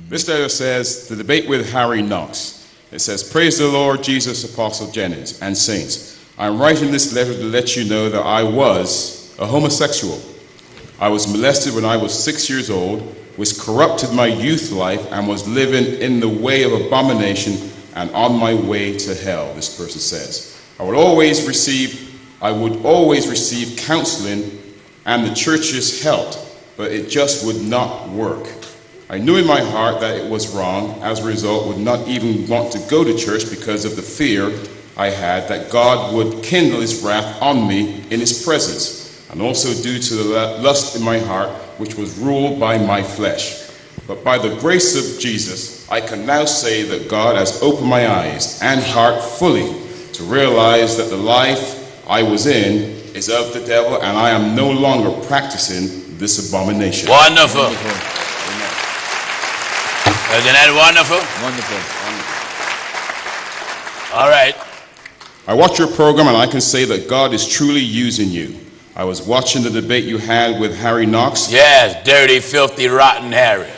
This letter says, the debate with Harry Knox. It says, praise the Lord Jesus, Apostle Jennings, and saints. I'm writing this letter to let you know that I was a homosexual. I was molested when I was 6 years old, which corrupted my youth life, and was living in the way of abomination and on my way to hell, this person says. I would always receive counseling and the church's help, but it just would not work. I knew in my heart that it was wrong. As a result, would not even want to go to church because of the fear I had that God would kindle his wrath on me in his presence, and also due to the lust in my heart, which was ruled by my flesh. But by the grace of Jesus, I can now say that God has opened my eyes and heart fully to realize that the life I was in is of the devil, and I am no longer practicing this abomination. Wonderful. Isn't that wonderful? Wonderful. All right. I watch your program, and I can say that God is truly using you. I was watching the debate you had with Harry Knox. Yes, dirty, filthy, rotten Harry.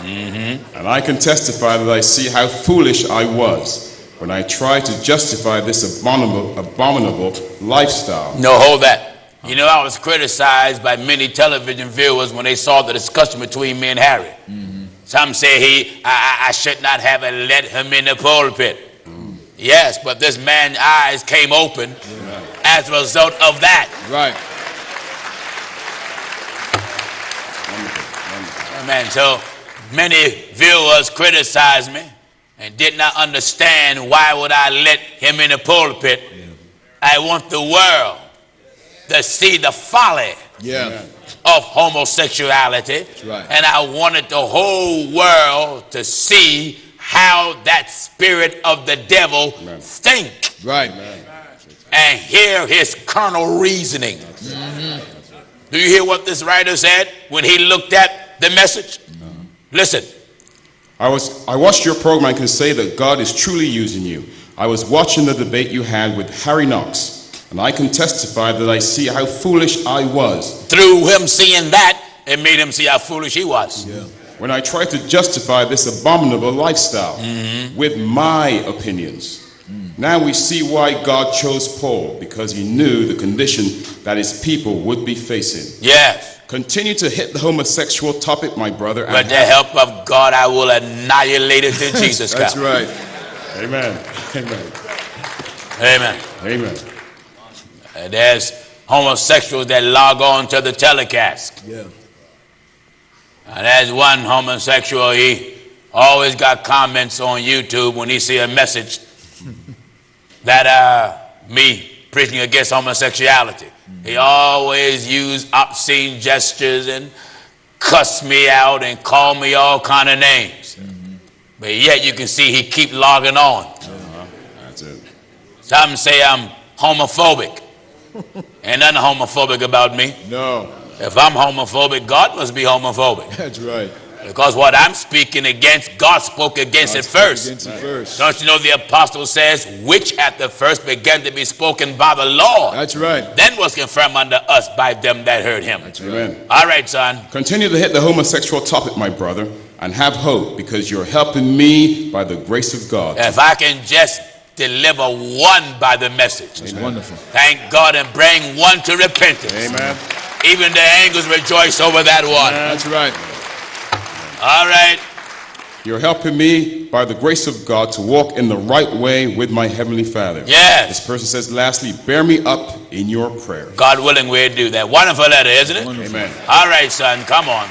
And I can testify that I see how foolish I was when I tried to justify this abominable lifestyle. No, hold that. You know, I was criticized by many television viewers when they saw the discussion between me and Harry. Some say I should not have let him in the pulpit. Yes, but this man's eyes came open as a result of that. Right. Amen. So many viewers criticized me and did not understand why would I let him in the pulpit. I want the world to see the folly of homosexuality. Right. And I wanted the whole world to see how that spirit of the devil think. Right. And hear his carnal reasoning. Do you hear what this writer said when he looked at the message? Listen. I watched your program and can say that God is truly using you. I was watching the debate you had with Harry Knox, and I can testify that I see how foolish I was. Through him seeing that, it made him see how foolish he was. When I tried to justify this abominable lifestyle with my opinions. Now we see why God chose Paul, because he knew the condition that his people would be facing. Yes. Continue to hit the homosexual topic, my brother. With the help of God, I will annihilate it to Jesus. That's right. Amen. Amen. Amen. Amen. There's homosexuals that log on to the telecast. Yeah. And there's one homosexual, he always got comments on YouTube when he see a message that me preaching against homosexuality. He always used obscene gestures and cuss me out and call me all kind of names. But yet you can see he keep logging on. That's it. Some say I'm homophobic. Ain't nothing homophobic about me. No. If I'm homophobic, God must be homophobic. That's right. Because what I'm speaking against, God spoke against it first. Don't you know the apostle says, which at the first began to be spoken by the Lord. That's right. Then was confirmed unto us by them that heard him. That's Amen. right. All right, son. Continue to hit the homosexual topic, my brother, and have hope, because you're helping me by the grace of God. If I can just deliver one by the message. That's wonderful. Thank God, and bring one to repentance. Amen. Even the angels rejoice over that one. That's right. All right. You're helping me by the grace of God to walk in the right way with my Heavenly Father. Yes. This person says, lastly, bear me up in your prayer. God willing, we'll do that. Wonderful letter, isn't it? Wonderful. Amen. All right, son, come on.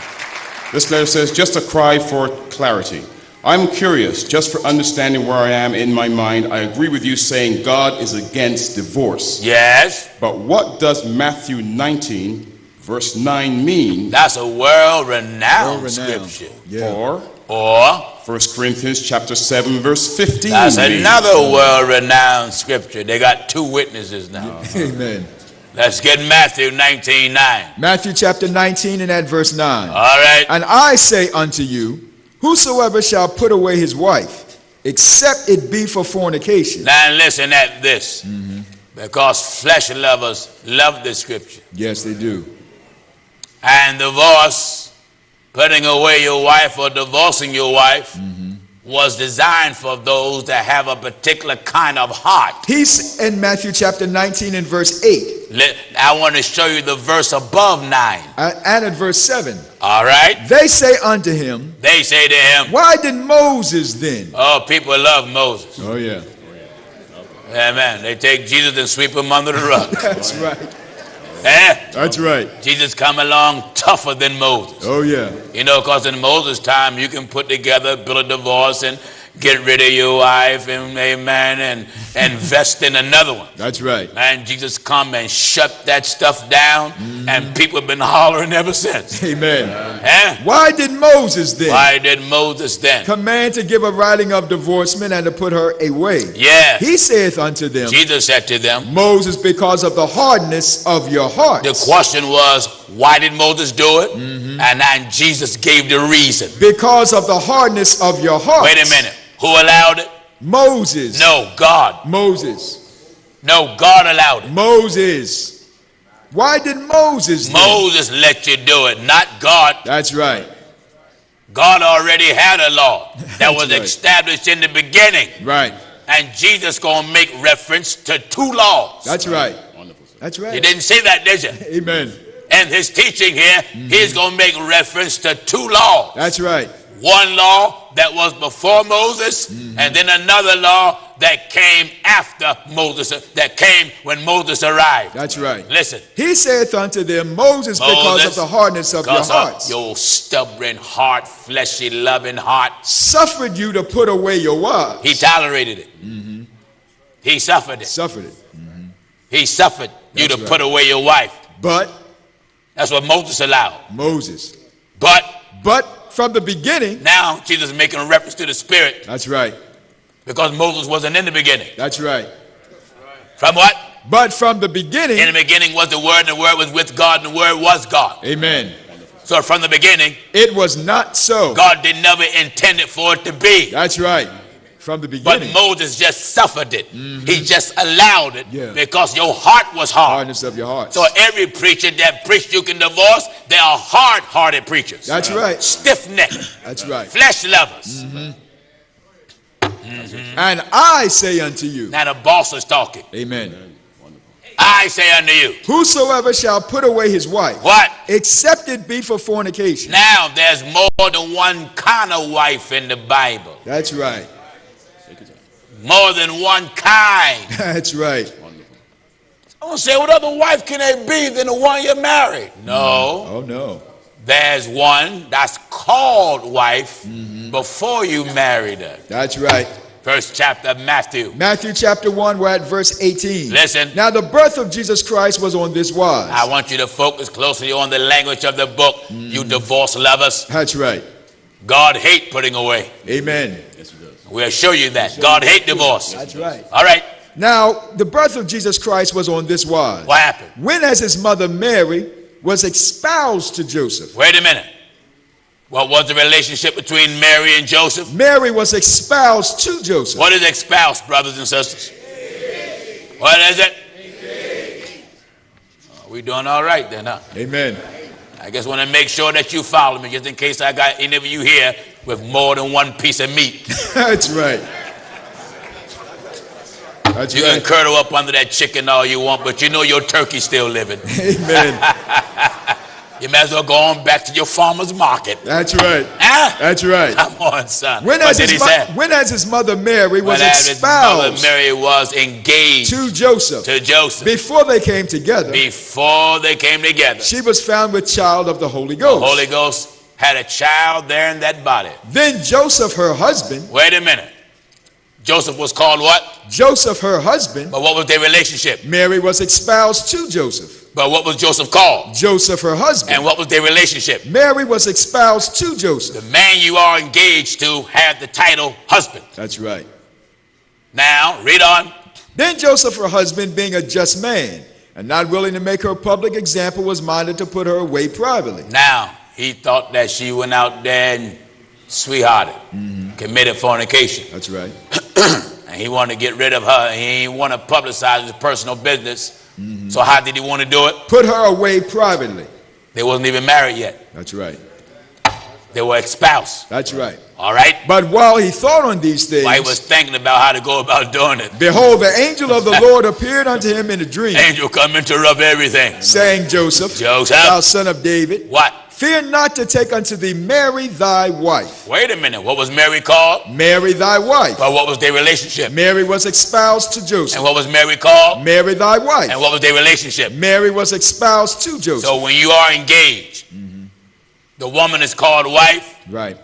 This letter says, just a cry for clarity. I'm curious, just for understanding where I am in my mind. I agree with you saying God is against divorce. Yes. But what does Matthew 19, verse 9 mean? That's a world-renowned scripture. Yeah. Or Or 1 Corinthians chapter 7, verse 15. that's mean? another world-renowned scripture. They got two witnesses now. Amen. Let's get Matthew 19:9. Matthew chapter 19 and at verse 9. All right. And I say unto you, whosoever shall put away his wife, except it be for fornication. Now listen at this. Because flesh lovers love the scripture. Yes, they do. And divorce Putting away your wife or divorcing your wife was designed for those that have a particular kind of heart. He's in Matthew chapter 19 and verse 8. I want to show you the verse above 9. And at verse 7. All right. They say unto him, They say to him, why did Moses then? oh, people love Moses. Oh, yeah. Amen. They take Jesus and sweep him under the rug. That's right. Eh? That's right. Jesus come along tougher than Moses. Oh, yeah. You know, because in Moses' time, you can put together, bill of divorce, and get rid of your wife, and amen, and invest in another one. That's right. And Jesus come and shut that stuff down, and people have been hollering ever since. Amen. Eh? Why did Moses then Why did Moses then? command to give a writing of divorcement and to put her away? Yes. He saith unto them, Jesus said to them, Moses, because of the hardness of your heart. the question was, why did Moses do it? And then Jesus gave the reason. Because of the hardness of your heart. Wait a minute. Who allowed it? Moses. No, God. Moses. No, God allowed it. Moses. Why did Moses then? Moses let you do it, not God. That's right. God already had a law that was right. established in the beginning. Right. And Jesus going to make reference to 2 laws. That's right. That's You right. didn't see that, did you? Amen. And his teaching here, he's going to make reference to 2 laws. That's right. One law that was before Moses, and then another law that came after Moses, that came when Moses arrived. That's right. Listen. He saith unto them, Moses, because of the hardness of your Because hearts, of your stubborn heart, fleshy, loving heart, suffered you to put away your wives. he tolerated it. He suffered it. Suffered it. He suffered you That's to right. put away your wife. But That's what Moses allowed. Moses. But From the beginning. now Jesus is making a reference to the Spirit, That's right. because Moses wasn't in the beginning. That's right. From what? But from the beginning. In the beginning was the Word, and the Word was with God, and the Word was God. Amen. So from the beginning, It was not so. God did never intend it for it to be. That's right. From the But beginning. Moses just suffered it. He just allowed it Yeah. because your heart was hard. Hardness of your hearts. So every preacher that preached you can divorce, they are hard-hearted preachers. That's right. Stiff-necked, That's right. flesh lovers. And I say unto you. Now the boss is talking. Amen. I say unto you. Whosoever shall put away his wife. What? Except it be for fornication. Now there's more than one kind of wife in the Bible. That's right. More than one kind. That's right. I want to say, what other wife can there be than the one you married? No. Oh, no. There's one that's called wife before you married her. That's right. First chapter of Matthew. Matthew chapter 1, we're at verse 18. Listen. Now the birth of Jesus Christ was on this wise. I want you to focus closely on the language of the book, you divorce lovers. That's right. God hate putting away. Amen. We'll show you that. God hate divorce. That's right. All right. Now the birth of Jesus Christ was on this wise. What happened? When as his mother Mary was espoused to Joseph. Wait a minute. What was the relationship between Mary and Joseph? Mary was espoused to Joseph. What is espoused, brothers and sisters? What is it? We doing all right then, huh? Amen. I just want to make sure that you follow me, just in case I got any of you here with more than one piece of meat. That's right. That's You right. can curdle up under that chicken all you want, but you know your turkey's still living. Amen. You might as well go on back to your farmer's market. That's right. Huh? That's right. Come on, son. When What did he say? as his mother Mary was When his mother espoused Mary was engaged to Joseph, to Joseph before they came together, before they came together, she was found with child of the Holy the Ghost. Holy Ghost had a child there in that body. Then Joseph, her husband, Wait a minute. Joseph was called what? Joseph, her husband, But what was their relationship? Mary was espoused to Joseph. But what was Joseph called? Joseph, her husband, And what was their relationship? Mary was espoused to Joseph. The man you are engaged to had the title husband. That's right. Now, read on. Then Joseph, her husband, being a just man, and not willing to make her a public example, was minded to put her away privately. Now, he thought that she went out there and sweethearted, committed fornication. That's right. And he wanted to get rid of her. He didn't want to publicize his personal business. So how did he want to do it? Put her away privately. They wasn't even married yet. That's right. They were espoused. That's right. All right? But while he thought on these things, While he was thinking about how to go about doing it, behold, the angel of the Lord appeared unto him in a dream, angel come interrupt everything. saying, Joseph, Joseph, thou son of David, what? fear not to take unto thee Mary thy wife. Wait a minute. What was Mary called? Mary thy wife. But what was their relationship? Mary was espoused to Joseph. And what was Mary called? Mary thy wife. And what was their relationship? Mary was espoused to Joseph. So when you are engaged, the woman is called wife, Right.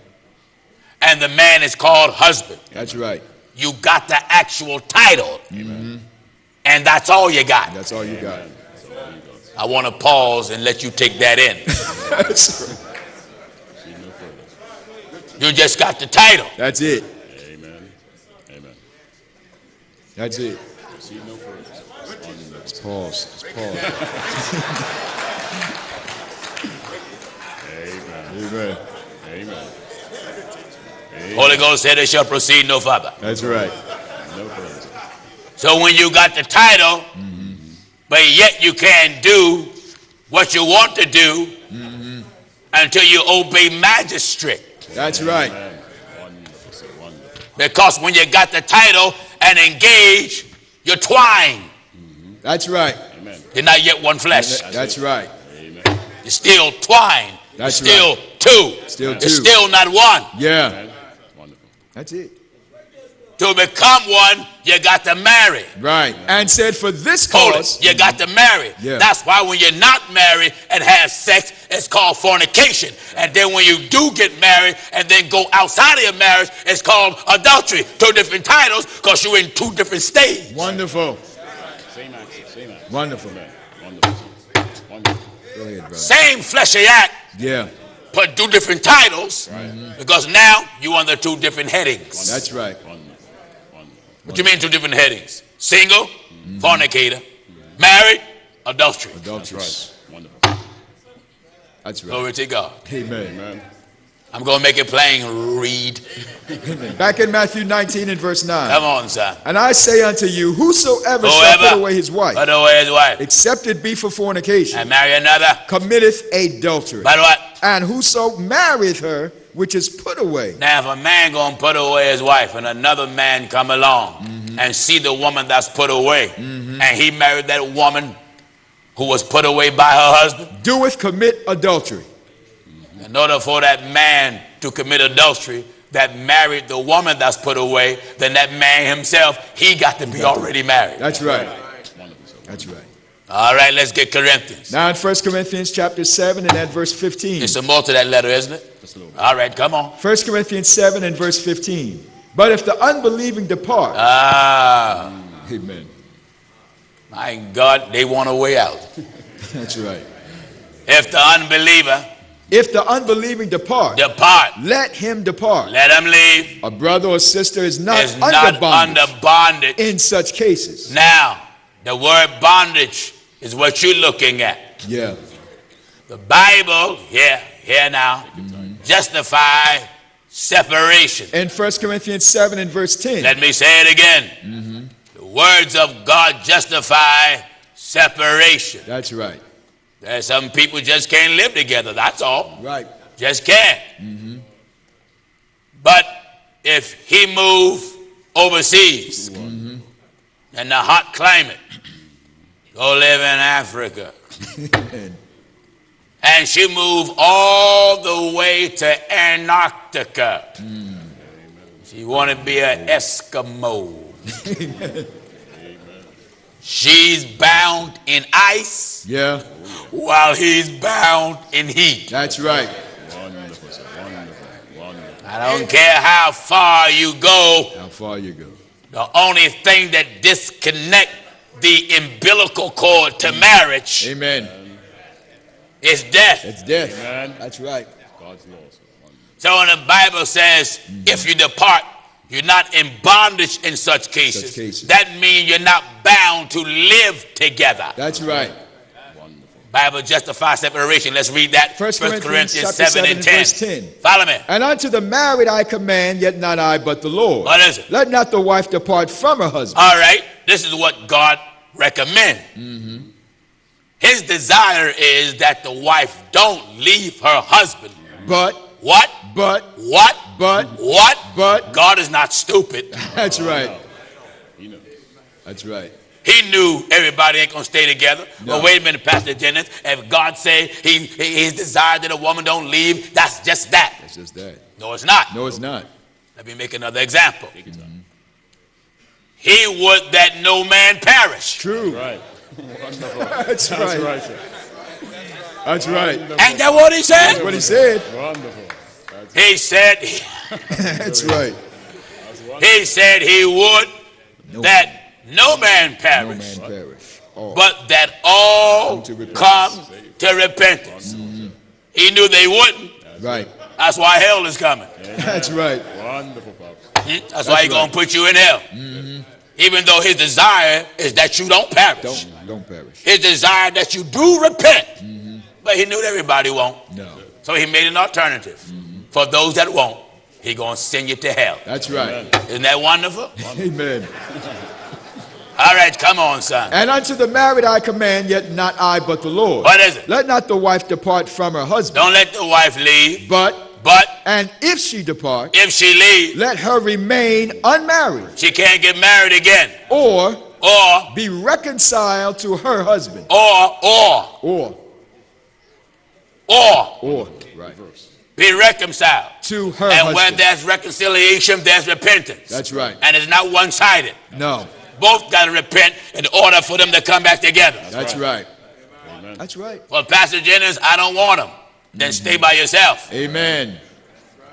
and the man is called husband. That's right. You got the actual title, and that's all you got. That's all you got. I want to pause and let you take that in. That's right. You just got the title. That's it. Amen. Amen. That's it. Proceed no further. Let's pause. Let's pause. Amen. Amen. Amen. Holy Ghost said they shall proceed no further. That's right. No further. So when you got the title, but yet you can't do what you want to do until you obey magistrate. That's right. Wonderful, sir. Wonderful. Because when you got the title and engage, you're twined. That's right. Amen. You're not yet one flesh. That's right. Amen. You're still twined. That's You're still two. Still You're two. still not one. Yeah. Amen. Wonderful. That's it. To become one, you got to marry. Right. And said for this Hold cause. it. You got to marry. Yeah. That's why when you're not married and have sex, it's called fornication. And then when you do get married and then go outside of your marriage, it's called adultery. Two different titles because you're in two different states. Wonderful. Same accent. Same accent. Wonderful. Amen. Wonderful. Wonderful. Go ahead, brother. Same fleshy act, Yeah. but two different titles. Because now you're under two different headings. That's right. Wonderful. Wonderful. What you mean two different headings? Single, fornicator, married, adultery. Adulterous. Right. Wonderful. That's right. Glory to God. Amen. Amen. I'm going to make it plain. Read. Amen. Back in Matthew 19 and verse 9. Come on, son. And I say unto you, whosoever shall put away his wife, Put away his wife except it be for fornication, and marry another. committeth adultery. But what? And whoso marrieth her, which is put away. Now, if a man going to put away his wife and another man come along and see the woman that's put away, and he married that woman who was put away by her husband, Doeth commit adultery. in order for that man to commit adultery that married the woman that's put away, then that man himself, he got to be already married. That's right. Wonderful, sir. That's right. All right, let's get Corinthians. Now in 1 Corinthians chapter 7 and at verse 15. There's some more to that letter, isn't it? Just a little bit. All right, come on. 1 Corinthians 7 and verse 15. But if the unbelieving depart. Amen. My God, they want a way out. That's right. If the unbeliever If the unbelieving depart, depart, let him depart. let him leave. A brother or sister is not Is under not bondage under bondage. in such cases. Now, the word bondage is what you're looking at. Yeah. The Bible, here now, justify separation. In 1 Corinthians 7 and verse 10. Let me say it again. The words of God justify separation. That's right. There's some people just can't live together, that's all. Right. Just can't. But if he move overseas in the hot climate, go live in Africa, and she moved all the way to Antarctica. She want to be an Eskimo. She's bound in ice Yeah. while he's bound in heat. That's right. Wonderful, sir. Wonderful. Wonderful. I don't care how far you go. How far you go. The only thing that disconnect the umbilical cord to marriage Amen. is death. It's death. Amen. That's right. God's law, sir. Wonderful. So when the Bible says, if you depart, you're not in bondage in such cases. Such cases. That means you're not bound to live together. That's right. Wonderful. Bible justifies separation. Let's read that. 1 Corinthians chapter 7 and 10. verse 10. Follow me. And unto the married I command, yet not I, but the Lord. What is it? Let not the wife depart from her husband. All right. This is what God recommends. His desire is that the wife don't leave her husband. But What? But. God is not stupid. That's right. That's right. He knew everybody ain't going to stay together. No. Well, wait a minute, Pastor Jennings. If God say his desire that a woman don't leave, that's just that. That's just that. No, it's not. No, it's not. Let me make another example. He would that no man perish. True. Right. Wonderful. That's right. Right, sir. That's right. Ain't that what he said? That's what he said. Wonderful. He said, That's right. he said he would that no man No perish, man perish. All. but that all Come to repentance. come to repentance. He knew they wouldn't. Right. That's why hell is coming. That's right. Wonderful, Papa. That's why he's going to put you in hell. Even though his desire is that you don't perish. Don't perish. His desire that you do repent. But he knew everybody won't. No. So he made an alternative. For those that won't, he going to send you to hell. That's right. Isn't that wonderful? Amen. All right, come on, son. And unto the married I command, yet not I, but the Lord. What is it? Let not the wife depart from her husband. Don't let the wife leave. But, and if she depart, if she leaves, let her remain unmarried. she can't get married again. Or Or be reconciled to her husband. Or. Right. Be reconciled. To her And husband. when there's reconciliation, there's repentance. That's right. And it's not one-sided. No. Both got to repent in order for them to come back together. That's right. That's right. Well, Pastor Jennings, I don't want them. Then stay by yourself. Amen.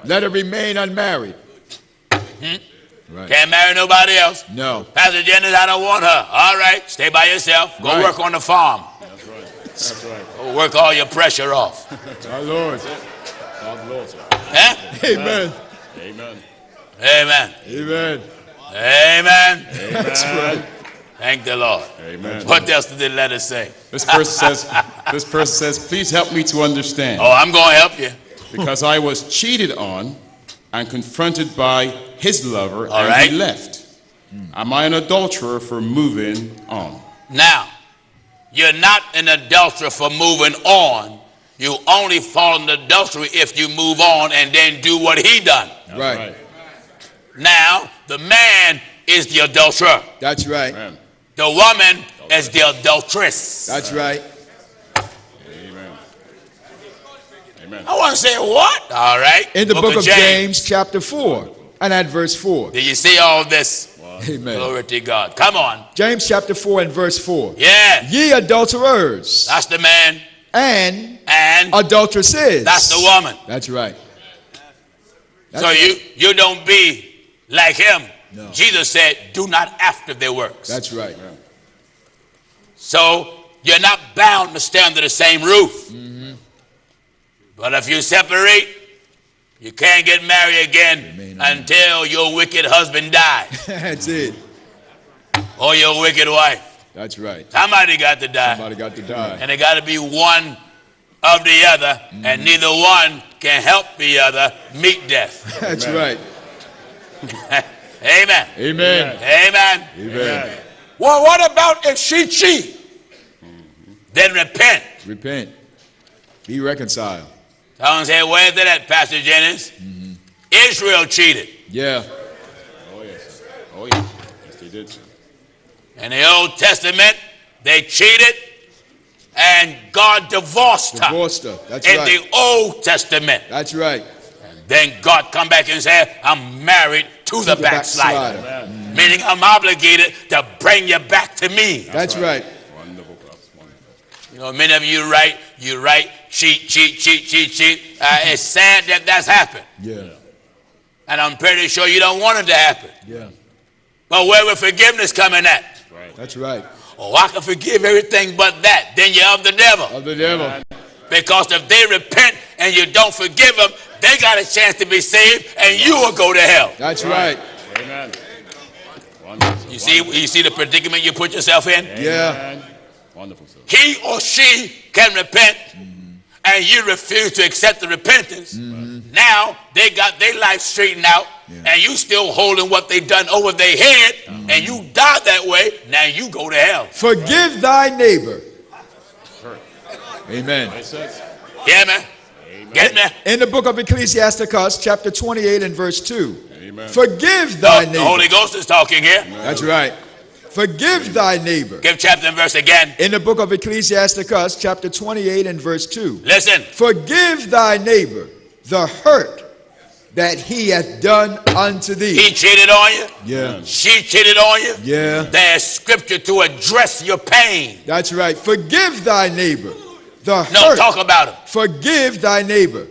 Let her remain unmarried. Right. Can't marry nobody else. No. Pastor Jennings, I don't want her. All right, stay by yourself. Go Right. work on the farm. That's right. That's right. Go work all your pressure off. Our Lord. God Lord, sir. Huh? Amen. Amen. Amen. Amen. Amen. That's right. Thank the Lord. Amen. What else did the letter say? This person says, please help me to understand. Oh, I'm going to help you. Because I was cheated on and confronted by his lover All and right. he left. Am I an adulterer for moving on? Now, you're not an adulterer for moving on. You only fall in adultery if you move on and then do what he done. Right. Now, the man is the adulterer. That's right. Amen. The woman is the adulteress. That's right. Amen. Amen. I want to say what? All right. In the book of James, chapter 4, and at verse 4. Did you see all this? Amen. Glory to God. Come on. James chapter 4 and verse 4. Yeah. Ye adulterers That's the man. and And adulteresses. that's the woman. That's right. That's So right. you don't be like him. No. Jesus said, do not after their works. That's right. So you're not bound to stay under the same roof. But if you separate, you can't get married again until your wicked husband dies That's it. or your wicked wife. That's right. Somebody got to die. Somebody got to die. And it got to be one of the other, and neither one can help the other meet death. That's right. Amen. Amen. Amen. Amen. Well, what about if she cheat? Then repent. Repent. Be reconciled. Someone say, where's that at, Pastor Jennings? Israel cheated. Yeah. Oh, yes. Oh, yes. Yes, they did. In the Old Testament, they cheated, and God divorced her. Divorced her. That's In right. the Old Testament. That's right. And then God come back and say, I'm married to the backslider. Backslider. Meaning I'm obligated to bring you back to me. That's right. Wonderful, Pops. Wonderful. You know, many of you write, cheat. It's sad that that's happened. Yeah. And I'm pretty sure you don't want it to happen. Yeah. But where will forgiveness coming at? That's right. Oh, I can forgive everything but that. Then you're of the devil. Of the devil. Because if they repent and you don't forgive them, they got a chance to be saved and you will go to hell. That's right. Amen. Wonderful. You see the predicament you put yourself in? Yeah. Wonderful, sir. He or she can repent and you refuse to accept the repentance. Now they got their life straightened out and you still holding what they done over their head and you die that way. Now you go to hell. Forgive thy neighbor. Amen. Yeah, man. Get me? In the book of Ecclesiasticus, chapter 28 and verse 2. Amen. Forgive thy The neighbor. Holy Ghost is talking here. That's right. Forgive thy neighbor. Give chapter and verse again. In the book of Ecclesiasticus, chapter 28 and verse 2. Listen. Forgive thy neighbor the hurt that he hath done unto thee. He cheated on you. Yeah. She cheated on you. Yeah. There's scripture to address your pain. That's right. Forgive thy neighbor the No, hurt. talk about him. Forgive thy neighbor.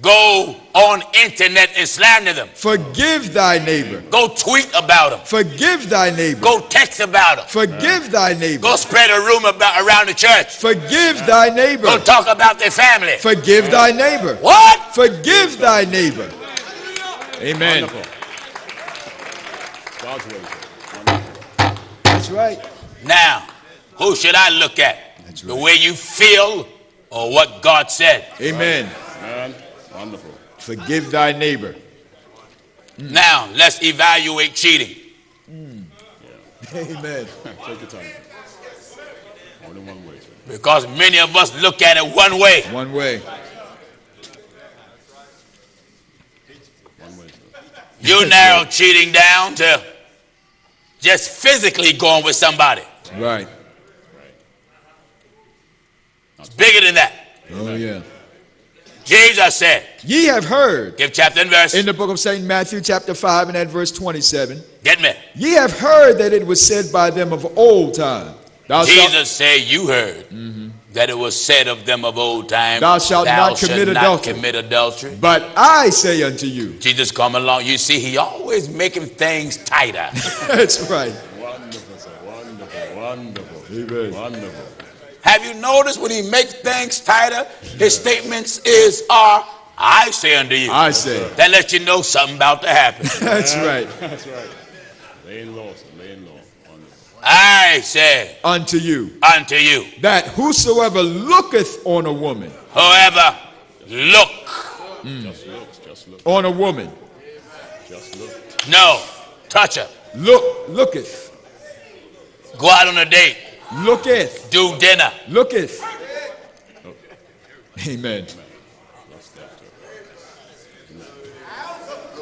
Go on internet and slander them. Forgive thy neighbor. Go tweet about them. Forgive thy neighbor. Go text about them. Forgive thy neighbor. Go spread a rumor about around the church. Forgive thy neighbor. Go talk about their family. Forgive thy neighbor. What? Forgive thy neighbor. Amen. Wonderful. God's way. Wonderful. That's right. Now, who should I look at? That's The right. way you feel or what God said? Amen. Amen. Wonderful. Forgive thy neighbor. Now, let's evaluate cheating. Amen. Take your time. Only one way. Because many of us look at it one way. One way. One way. You narrow cheating down to just physically going with somebody. Right. It's bigger than that. Oh, yeah. Jesus said, Ye have heard give chapter and verse. in the book of St. Matthew, chapter 5, and at verse 27. Get me. Ye have heard that it was said by them of old time. Thou shalt, Jesus said, you heard that it was said of them of old time, Thou shalt not commit adultery. commit adultery. but I say unto you. Jesus come along. You see, he always making things tighter. That's right. Wonderful, sir. Wonderful. Wonderful. Amen. Wonderful. Have you noticed when he makes things tighter, his statements are, I say unto you. I say. That lets you know something about to happen. That's right. That's right. Laying low, sir. Laying low. Wonderful. I say Unto you. unto you, That whosoever looketh on a woman, whoever look, Just look. Just look. on a woman, Just look. no, touch her, looketh, go out on a date, looketh, do dinner, looketh. Amen. Lust after.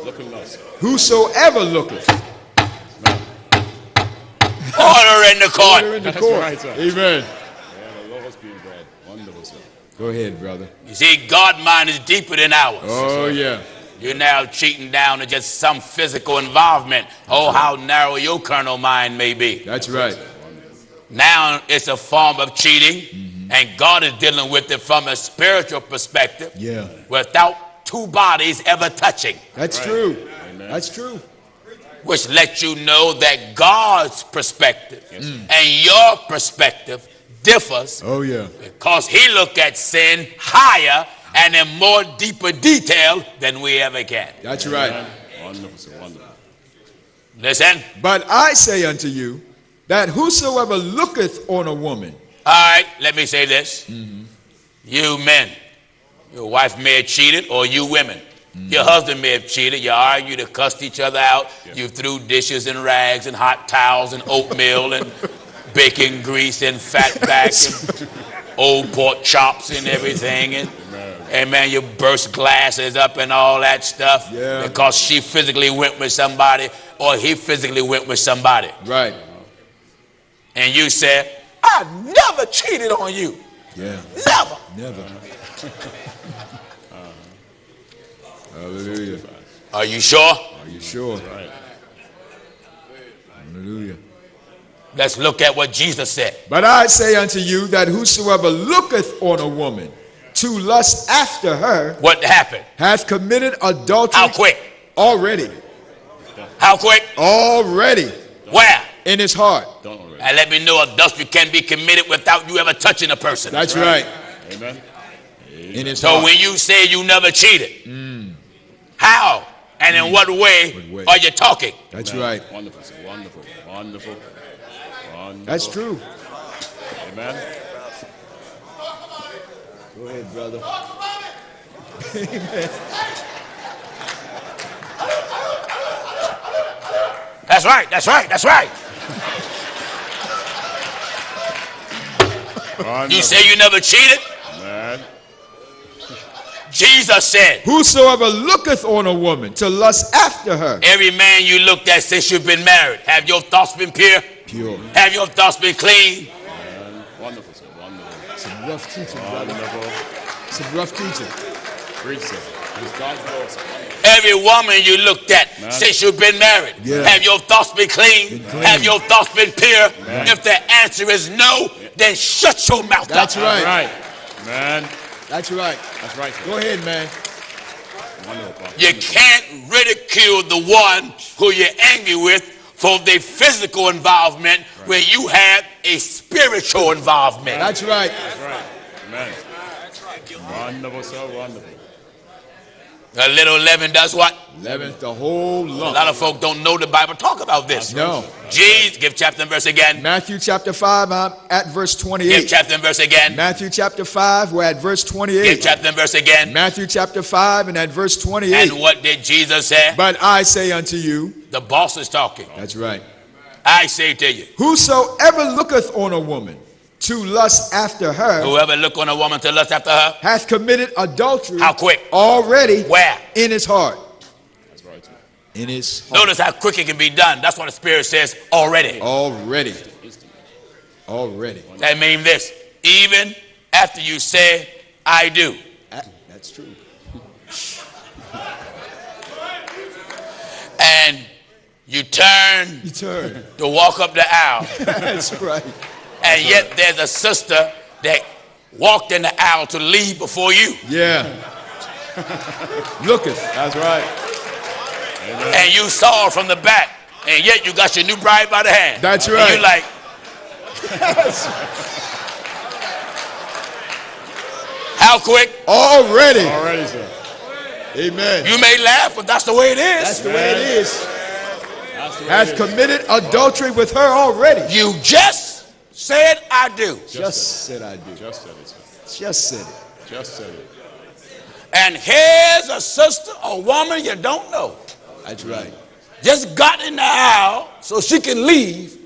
Look and lust. Whosoever looketh. order in the court. Order in the That's court. right, sir. Amen. Yeah, the Lord's being read. Wonderful, sir. Go ahead, brother. You see, God's mind is deeper than ours. Oh, yeah. You're now cheating down to just some physical involvement. Oh, how narrow your carnal mind may be. That's right. Now it's a form of cheating, and God is dealing with it from a spiritual perspective Yeah. without two bodies ever touching, That's true. Amen. That's true. which lets you know that God's perspective and your perspective differs Oh, yeah. because he look at sin higher and in more deeper detail than we ever can. That's right. Wonderful, sir. Wonderful. Listen, But I say unto you that whosoever looketh on a woman, all right, let me say this. You men, your wife may have cheated, or you women. Your husband may have cheated. You argued or cussed each other out. You threw dishes and rags and hot towels and oatmeal and bacon grease and fat back and old pork chops and everything. And man, you burst glasses up and all that stuff Yeah. because she physically went with somebody or he physically went with somebody. right? And you said, I never cheated on you. Yeah. Never. Never. Hallelujah. Are you sure? Are you sure? Right. Hallelujah. Let's look at what Jesus said. But I say unto you that whosoever looketh on a woman to lust after her What happened? hath committed adultery How quick? already. How quick? Already Where? in his heart. Done already. And let me know adultery can be committed without you ever touching a person. That's right. Amen. In his So heart. when you say you never cheated, how and in what way What way? are you talking? That's right. Wonderful, sir. Wonderful. Wonderful. Wonderful. That's true. Amen. Go ahead, brother. That's right. That's right. That's right. Wonderful. You say you never cheated? Man. Jesus said, whosoever looketh on a woman to lust after her. Every man you looked at since you've been married, have your thoughts been pure? Pure. Have your thoughts been clean? Wonderful, sir. Wonderful. Some rough teaching, brother. Wonderful. Some rough teaching. Preach, sir. It's God's word, sir. Every woman you looked at since you've been married, have your thoughts been clean? Have your thoughts been pure? If the answer is no, then shut your mouth up. That's right. Right. Man. That's right. That's right, sir. Go ahead, man. Wonderful. You can't ridicule the one who you're angry with for their physical involvement when you have a spiritual involvement. That's right. That's right. Amen. Wonderful, sir. Wonderful. A little leaven does what? Leaveneth the whole A lump. lot of folk don't know the Bible talk about this. No. Jesus, give chapter and verse again. Matthew chapter 5, I'm at verse Give 28. chapter and verse again. Matthew chapter 5, we're at verse Give 28. chapter and verse again. Matthew chapter 5 and at verse 28. And what did Jesus say? But I say unto you, The boss is talking. that's right, I say to you, whosoever looketh on a woman to lust after her whoever look on a woman to lust after her, hath committed adultery how quick? already Where? in his heart. That's right, sir. In his heart. Notice how quick it can be done. That's what the Spirit says already. Already. Already. That means this. Even after you say, I do. That's true. And you turn You turn. to walk up the aisle. That's right. And yet there's a sister that walked in the aisle to leave before you. Yeah. Looketh. That's right. And you saw her from the back. And yet you got your new bride by the hand. That's And right. you like, how quick? Already. Already, sir. Amen. You may laugh, but that's the way it is. That's the way it is. That's the way Hath it is. committed adultery with her already. You just said, I do. Just said I do. Just said it, sir. Just said it. Just said it. And here's a sister, a woman you don't know, That's right. just got in the aisle so she can leave,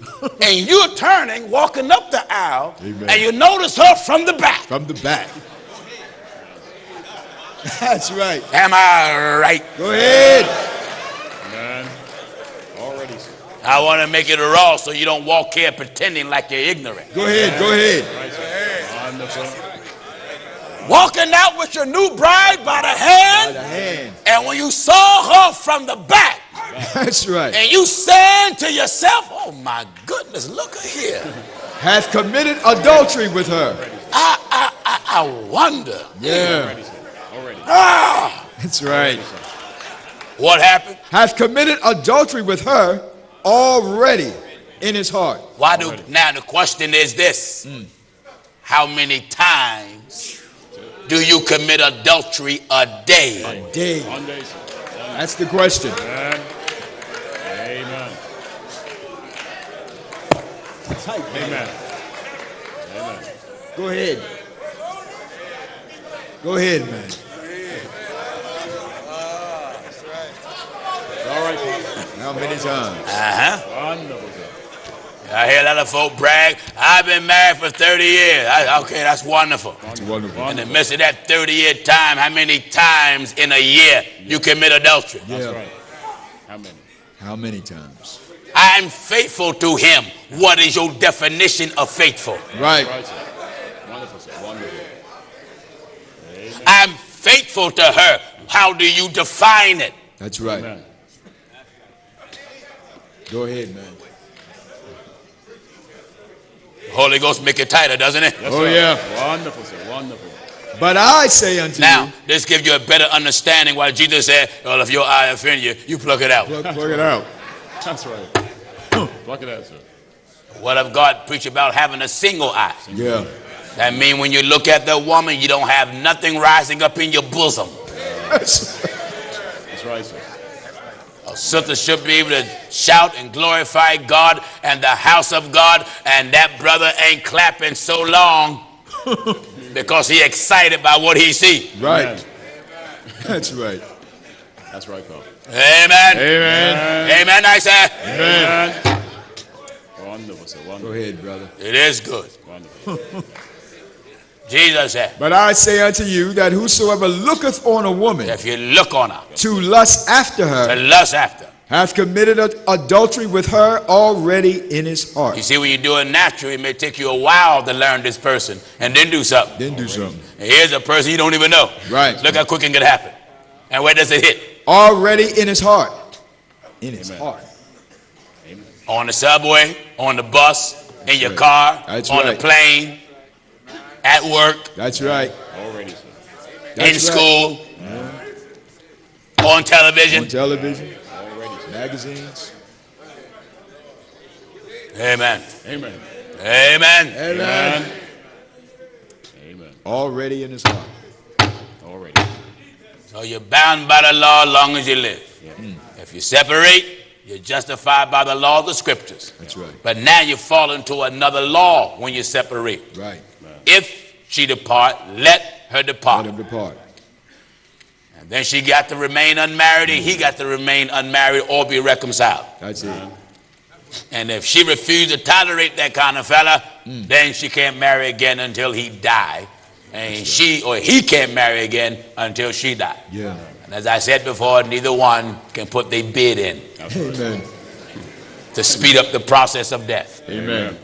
and you're turning, walking up the aisle, Amen. and you notice her from the back. From the back. That's right. Am I right? Go ahead. Man. Already, sir. I want to make it raw so you don't walk here pretending like you're ignorant. Go ahead. Go ahead. Right, sir. Wonderful. Walking out with your new bride by the By hand, the hand. and when you saw her from the back, That's right. and you saying to yourself, oh my goodness, look at here. Hath committed adultery with her. I wonder. Yeah. Already, sir. Already. Ah, That's right. what happened? Hath committed adultery with her already in his heart. Why do now the question is this? How many times do you commit adultery a day? A day. One day, sir. That's the question. Amen. Amen. Amen. Amen. Go ahead. Go ahead, man. All right, Father. How many times? Wonderful, sir. I hear a lot of folk brag, I've been married for 30 years. Okay, that's wonderful. It's wonderful. In the midst of that 30-year time, how many times in a year you commit adultery? Yeah. Right. How many? How many times? I'm faithful to him. What is your definition of faithful? Right. Right, sir. Wonderful, sir. Wonderful. Amen. I'm faithful to her. How do you define it? That's right. Amen. Go ahead, man. Holy Ghost make it tighter, doesn't it? Yes, Oh, sir. yeah. Wonderful, sir. Wonderful. But I say unto Now, you, this gives you a better understanding why Jesus said, well, if your eye offend you, you pluck it out. plug it out. That's right. Pluck it out, sir. What if God preach about having a single eye? Yeah. That means when you look at the woman, you don't have nothing rising up in your bosom. That's That's right, sir. A sister should be able to shout and glorify God and the house of God, and that brother ain't clapping so long because he excited by what he see. right. Amen. That's right. That's right, Father. Amen. Amen. Amen, I say. Amen. Wonderful, sir. Go Wonderful. ahead, brother. It is good. Wonderful. Jesus said, But I say unto you that whosoever looketh on a woman if you look on her, to lust after to her lust after. hath committed adultery with her already in his heart. You see, when you do it naturally, it may take you a while to learn this person and then do something. Then do something. And here's a person you don't even know. Right. Look how quick it can happen. And where does it hit? Already in his heart. In his heart. On the subway, on the bus, in your car, That's on right. the plane, at work, That's right. Already, sir. in That's right. school, on television. On television, magazines. Amen. Amen. Amen. Amen. Amen. Already in his heart. Already. So you're bound by the law as long as you live. If you separate, you're justified by the law of the Scriptures. That's right. But now you fall into another law when you separate. Right. If she depart, let her depart. Let him depart. And then she got to remain unmarried, and he got to remain unmarried or be reconciled. That's it. And if she refused to tolerate that kind of fella, then she can't marry again until he die. And she or he can't marry again until she die. Yeah. And as I said before, neither one can put their bid in Amen. to speed up the process of death. Amen.